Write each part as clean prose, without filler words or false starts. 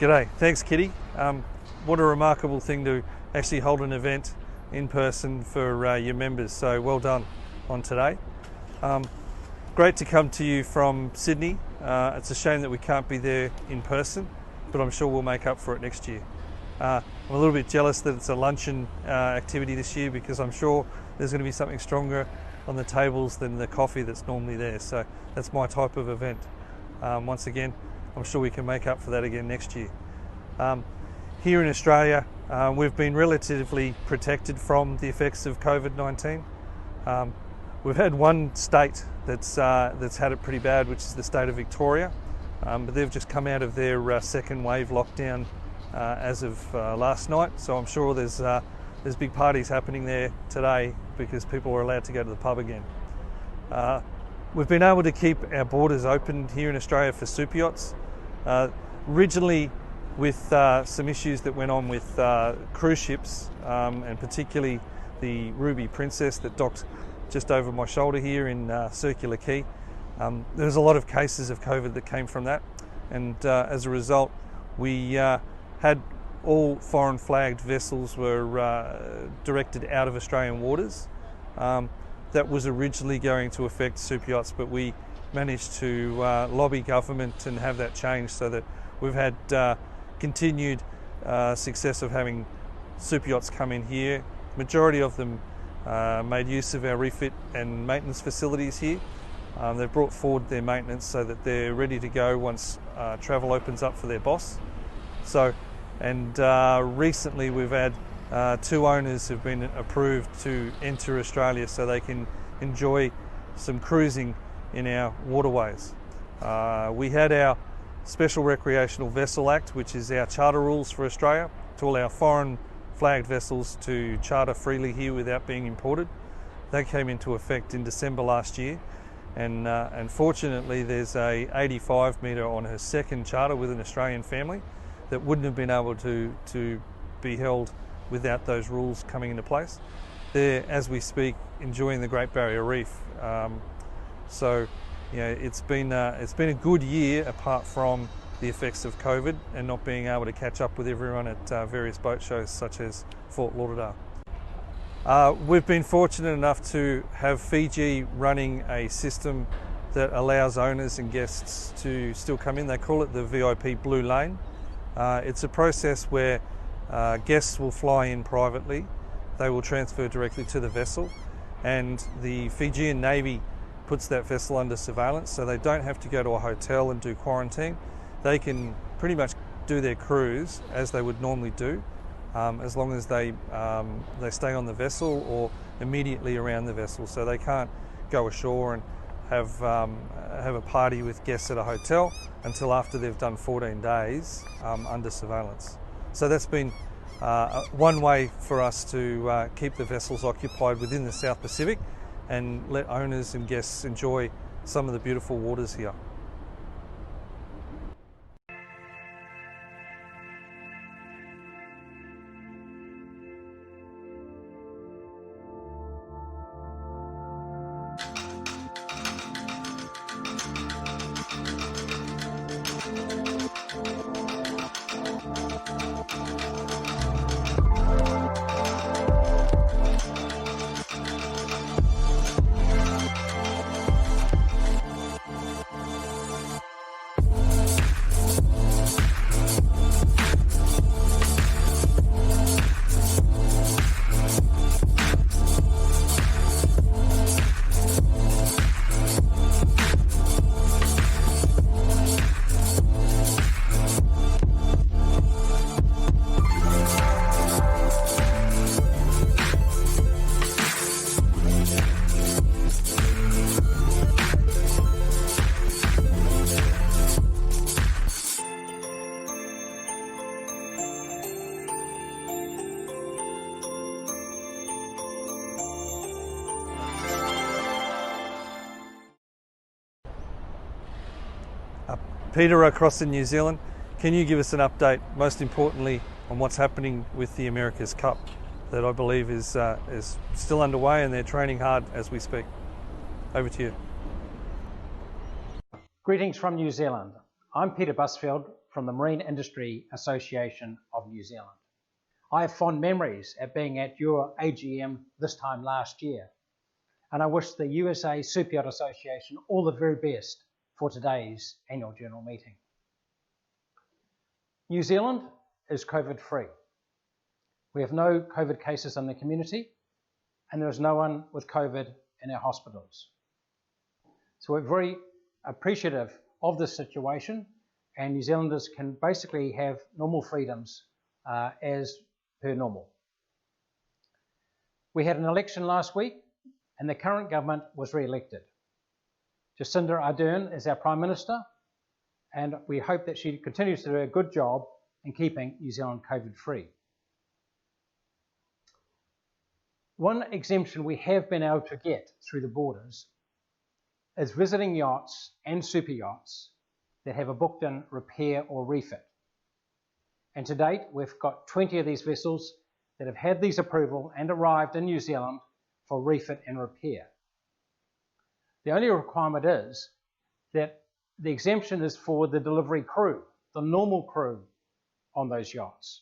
G'day, thanks Kitty. What a remarkable thing to actually hold an event in person for your members, so well done on today. Great to come to you from Sydney. It's a shame that we can't be there in person, but I'm sure we'll make up for it next year. I'm a little bit jealous that it's a luncheon activity this year, because I'm sure there's going to be something stronger on the tables than the coffee that's normally there, so that's my type of event. Once again, I'm sure we can make up for that again next year. Here in Australia, we've been relatively protected from the effects of COVID-19. We've had one state that's had it pretty bad, which is the state of Victoria, but they've just come out of their second wave lockdown as of last night. So I'm sure there's big parties happening there today because people are allowed to go to the pub again. We've been able to keep our borders open here in Australia for super yachts. Originally, with some issues that went on with cruise ships, and particularly the Ruby Princess that docked just over my shoulder here in Circular Quay. There was a lot of cases of COVID that came from that, and as a result, we had all foreign flagged vessels were directed out of Australian waters. That was originally going to affect super yachts, but we managed to lobby government and have that changed so that we've had continued success of having super yachts come in here. Majority of them made use of our refit and maintenance facilities here. They've brought forward their maintenance so that they're ready to go once travel opens up for their boss. So, and recently we've had 2 owners who've been approved to enter Australia so they can enjoy some cruising in our waterways. We had our Special Recreational Vessel Act, which is our charter rules for Australia, to allow foreign flagged vessels to charter freely here without being imported. That came into effect in December last year, and fortunately there's a 85 metre on her second charter with an Australian family that wouldn't have been able to be held without those rules coming into place. They're, as we speak, enjoying the Great Barrier Reef. So, you know, it's been a good year apart from the effects of COVID and not being able to catch up with everyone at various boat shows such as Fort Lauderdale. We've been fortunate enough to have Fiji running a system that allows owners and guests to still come in. They call it the VIP Blue Lane. It's a process where guests will fly in privately, they will transfer directly to the vessel, and the Fijian Navy puts that vessel under surveillance, so they don't have to go to a hotel and do quarantine. They can pretty much do their cruise as they would normally do, as long as they stay on the vessel or immediately around the vessel. So they can't go ashore and have a party with guests at a hotel until after they've done 14 days under surveillance. So that's been one way for us to keep the vessels occupied within the South Pacific and let owners and guests enjoy some of the beautiful waters here. Peter, across in New Zealand, can you give us an update, most importantly, on what's happening with the America's Cup that I believe is still underway and they're training hard as we speak? Over to you. Greetings from New Zealand. I'm Peter Busfield from the Marine Industry Association of New Zealand. I have fond memories at being at your AGM this time last year, and I wish the USA Superyacht Association all the very best for today's annual general meeting. New Zealand is COVID-free. We have no COVID cases in the community, and there is no one with COVID in our hospitals. So we're very appreciative of this situation, and New Zealanders can basically have normal freedoms as per normal. We had an election last week, and the current government was re-elected. Jacinda Ardern is our Prime Minister, and we hope that she continues to do a good job in keeping New Zealand COVID-free. One exemption we have been able to get through the borders is visiting yachts and super yachts that have a booked-in repair or refit. And to date, we've got 20 of these vessels that have had these approval and arrived in New Zealand for refit and repair. The only requirement is that the exemption is for the delivery crew, the normal crew on those yachts.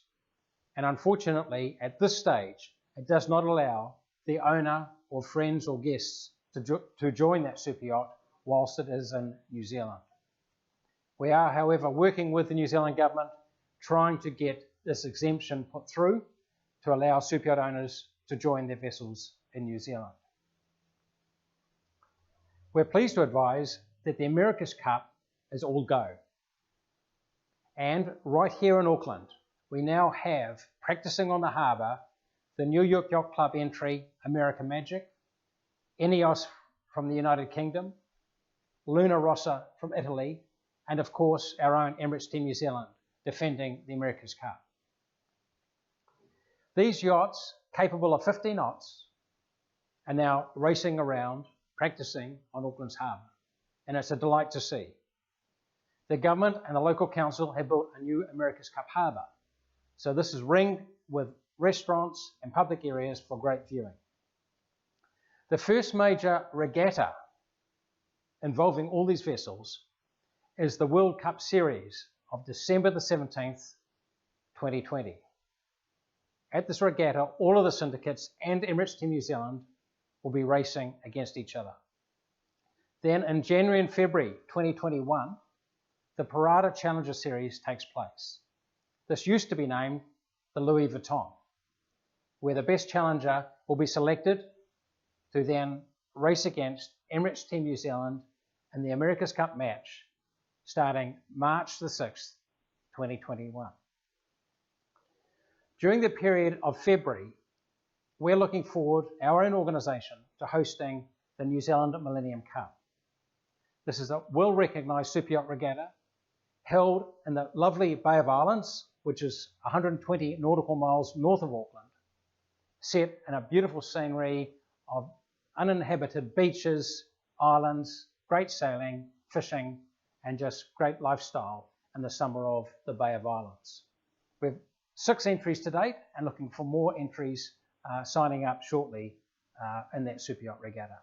And unfortunately, at this stage, it does not allow the owner or friends or guests to join that super yacht whilst it is in New Zealand. We are, however, working with the New Zealand government, trying to get this exemption put through to allow super yacht owners to join their vessels in New Zealand. We're pleased to advise that the America's Cup is all go. And right here in Auckland, we now have, practicing on the harbour, the New York Yacht Club entry, American Magic, Ineos from the United Kingdom, Luna Rossa from Italy, and of course our own Emirates Team New Zealand defending the America's Cup. These yachts, capable of 50 knots, are now racing around, practicing on Auckland's harbour, and it's a delight to see. The government and the local council have built a new America's Cup harbour, so this is ringed with restaurants and public areas for great viewing. The first major regatta involving all these vessels is the World Cup Series of December the 17th, 2020. At this regatta, all of the syndicates and Emirates Team New Zealand will be racing against each other. Then in January and February 2021, the Parada Challenger Series takes place. This used to be named the Louis Vuitton, where the best challenger will be selected to then race against Emirates Team New Zealand in the America's Cup match starting March the 6th, 2021. During the period of February, we're looking forward, our own organisation, to hosting the New Zealand Millennium Cup. This is a well-recognised super yacht regatta held in the lovely Bay of Islands, which is 120 nautical miles north of Auckland, set in a beautiful scenery of uninhabited beaches, islands, great sailing, fishing, and just great lifestyle in the summer of the Bay of Islands. We have 6 entries to date and looking for more entries signing up shortly in that super yacht regatta.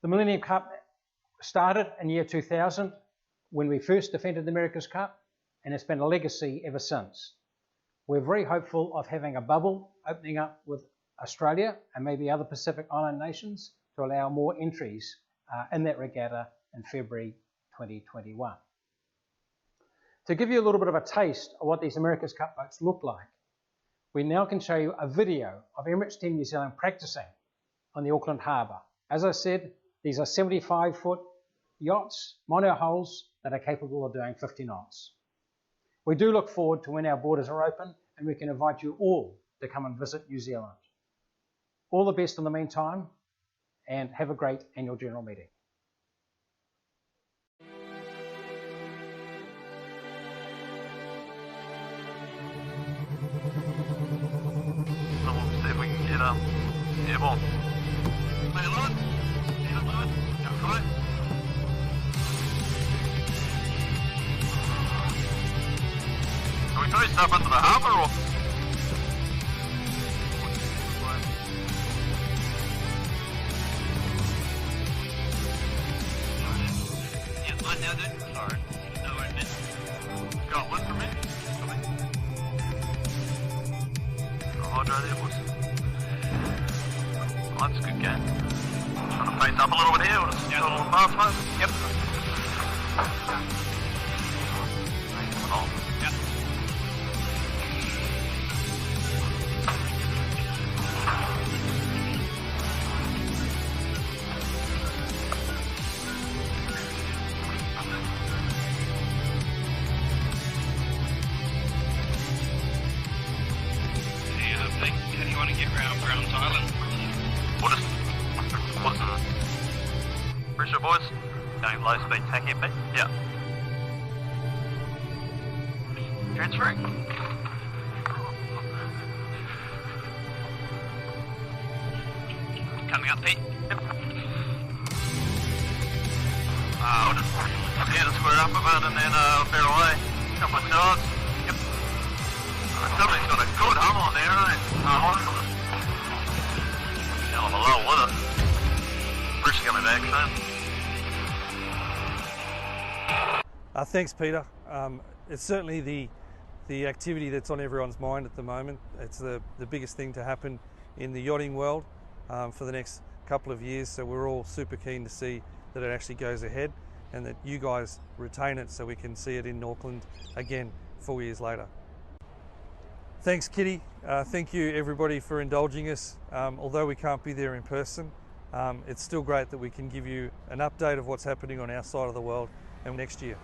The Millennium Cup started in year 2000 when we first defended the America's Cup, and it's been a legacy ever since. We're very hopeful of having a bubble opening up with Australia and maybe other Pacific Island nations to allow more entries in that regatta in February 2021. To give you a little bit of a taste of what these America's Cup boats look like, we now can show you a video of Emirates Team New Zealand practicing on the Auckland Harbour. As I said, these are 75-foot yachts, mono-hulls, that are capable of doing 50 knots. We do look forward to when our borders are open and we can invite you all to come and visit New Zealand. All the best in the meantime, and have a great annual general meeting. Vamos see if we can get airborne. Stay alive. Stay alive. Go right. Can we throw stuff into the harbour or? Yeah, Fine now, dude. Sorry. No worries, man. Got one for me. Hydro there, boys. Oh, that's a good game. Trying to face up a little bit here. We'll just use a little fast mode. Yep. Oh, yep. How do you want to get round Browns Island? What's the pressure, boys? Going low speed tacky a bit. Yeah. Transferring. Coming up, Pete. Yep. We'll just get a square up a bit and then bear away. Couple of shots. Yep. Somebody's got a good hum on there, right? Hell of a low with it. Pressure coming back soon. Thanks, Peter. It's certainly the activity that's on everyone's mind at the moment. It's the biggest thing to happen in the yachting world for the next couple of years, so we're all super keen to see that it actually goes ahead and that you guys retain it so we can see it in Auckland again 4 years later. Thanks, Kitty. Thank you everybody for indulging us. Although we can't be there in person, it's still great that we can give you an update of what's happening on our side of the world and next year.